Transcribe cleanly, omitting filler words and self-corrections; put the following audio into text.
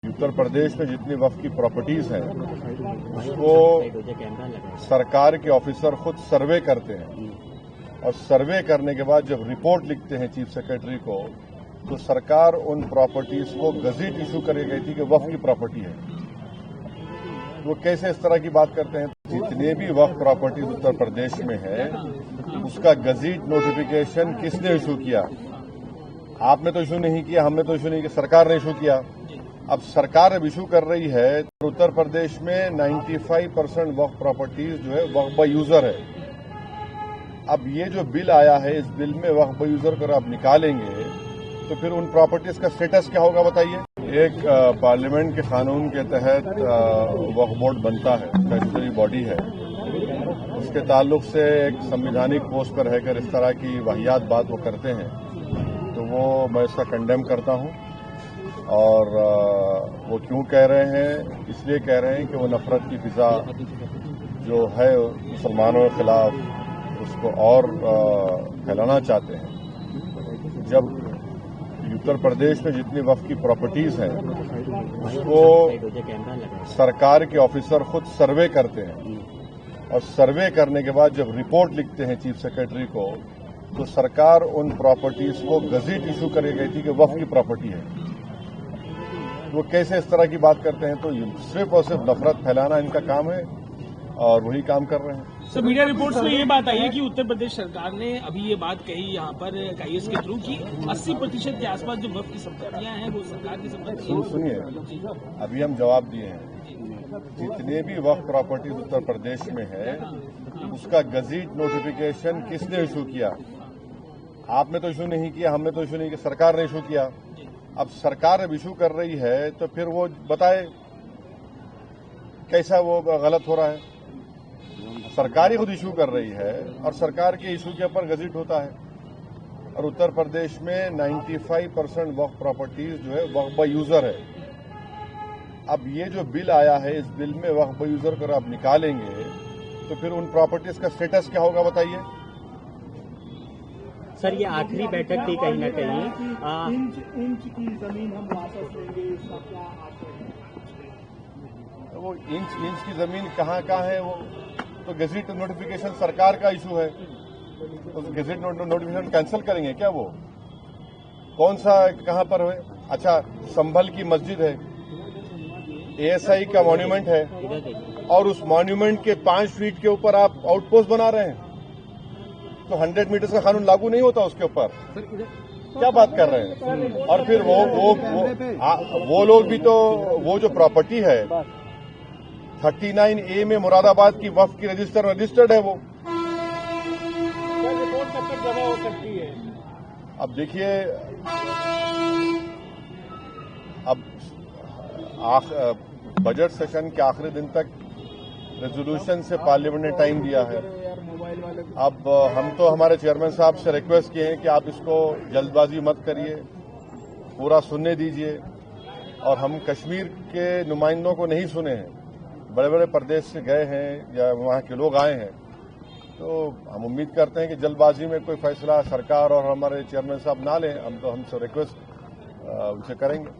उत्तर प्रदेश में जितनी वक्फ की प्रॉपर्टीज हैं उसको सरकार के ऑफिसर खुद सर्वे करते हैं और सर्वे करने के बाद जब रिपोर्ट लिखते हैं चीफ सेक्रेटरी को तो सरकार उन प्रॉपर्टीज को गजट इशू करके गई थी कि वक्फ की प्रॉपर्टी है। वो कैसे इस तरह की बात करते हैं? जितने भी वक्फ प्रॉपर्टीज उत्तर प्रदेश में है उसका गजट नोटिफिकेशन किसने इशू किया? आपने तो इशू नहीं किया, हमने तो इशू नहीं किया, सरकार ने इशू किया। अब सरकार अब इशू कर रही है तो उत्तर प्रदेश में 95% वक्फ प्रॉपर्टीज जो है वक्फ बाय यूजर है। अब ये जो बिल आया है इस बिल में वक्फ बाय यूजर को आप निकालेंगे तो फिर उन प्रॉपर्टीज का स्टेटस क्या होगा बताइए? एक पार्लियामेंट के कानून के तहत वक्फ बोर्ड बनता है, स्टैट्यूटरी बॉडी है। उसके ताल्लुक से एक संवैधानिक पोस्ट पर रहकर इस तरह की वाहियात बात वो करते हैं तो वो मैं इसका कंडेम करता हूं। और वो क्यों कह रहे हैं? इसलिए कह रहे हैं कि वो नफरत की फिजा जो है मुसलमानों के खिलाफ उसको और फैलाना चाहते हैं। जब उत्तर प्रदेश में जितनी वक्फ की प्रॉपर्टीज हैं उसको सरकार के ऑफिसर खुद सर्वे करते हैं और सर्वे करने के बाद जब रिपोर्ट लिखते हैं चीफ सेक्रेटरी को तो सरकार उन प्रॉपर्टीज को गजट इशू करके गई थी कि वक्फ की प्रॉपर्टी है। वो कैसे इस तरह की बात करते हैं? तो सिर्फ और सिर्फ नफरत फैलाना इनका काम है और वही काम कर रहे हैं। सर, मीडिया रिपोर्ट्स में ये बात आई है कि उत्तर प्रदेश सरकार ने अभी ये बात कही यहाँ पर आईएएस के थ्रू कि 80% के आसपास जो वक्फ की संपत्तियां हैं वो सरकार की संपत्ति। सुनिए, अभी हम जवाब दिए हैं। जितने भी वक्फ प्रॉपर्टीज उत्तर प्रदेश में है उसका गजट नोटिफिकेशन किसने इशू किया? आपने तो इशू नहीं किया, हमने तो इशू नहीं किया, सरकार ने इशू किया। अब सरकार अब इशू कर रही है तो फिर वो बताए कैसा वो गलत हो रहा है। सरकार ही खुद इशू कर रही है और सरकार के इशू के ऊपर गजट होता है। और उत्तर प्रदेश में 95% वक्फ प्रॉपर्टीज जो है वक्फ बाय यूजर है। अब ये जो बिल आया है इस बिल में वक्फ बाय यूजर को आप निकालेंगे तो फिर उन प्रॉपर्टीज का स्टेटस क्या होगा बताइए? सर, ये आखिरी बैठक थी कहीं ना कहीं। इंच की जमीन हम वापस लेंगे, इसका क्या आशय है? वो इंच की जमीन कहाँ है? वो तो गजट नोटिफिकेशन सरकार का इशू है। उस गजट नोटिफिकेशन कैंसिल करेंगे क्या? वो कौन सा कहाँ पर है? अच्छा, संभल की मस्जिद है, एएसआई का मॉन्यूमेंट है और उस मॉन्यूमेंट के 5 फीट के ऊपर आप आउटपोस्ट बना रहे हैं तो 100 मीटर का कानून लागू नहीं होता उसके ऊपर? क्या बात कर रहे हैं? और फिर वो लोग भी तो वो जो प्रॉपर्टी है 39A में मुरादाबाद की वक्फ की रजिस्टर्ड है वो। रिपोर्ट कब तक जमा हो सकती है? अब देखिए, अब बजट सेशन के आखिरी दिन तक रेजोल्यूशन से पार्लियामेंट ने टाइम दिया है। अब हम तो हमारे चेयरमैन साहब से रिक्वेस्ट किए हैं कि आप इसको जल्दबाजी मत करिए, पूरा सुनने दीजिए। और हम कश्मीर के नुमाइंदों को नहीं सुने हैं, बड़े बड़े प्रदेश से गए हैं या वहाँ के लोग आए हैं, तो हम उम्मीद करते हैं कि जल्दबाजी में कोई फैसला सरकार और हमारे चेयरमैन साहब ना लें। हम तो हमसे रिक्वेस्ट उनसे करेंगे।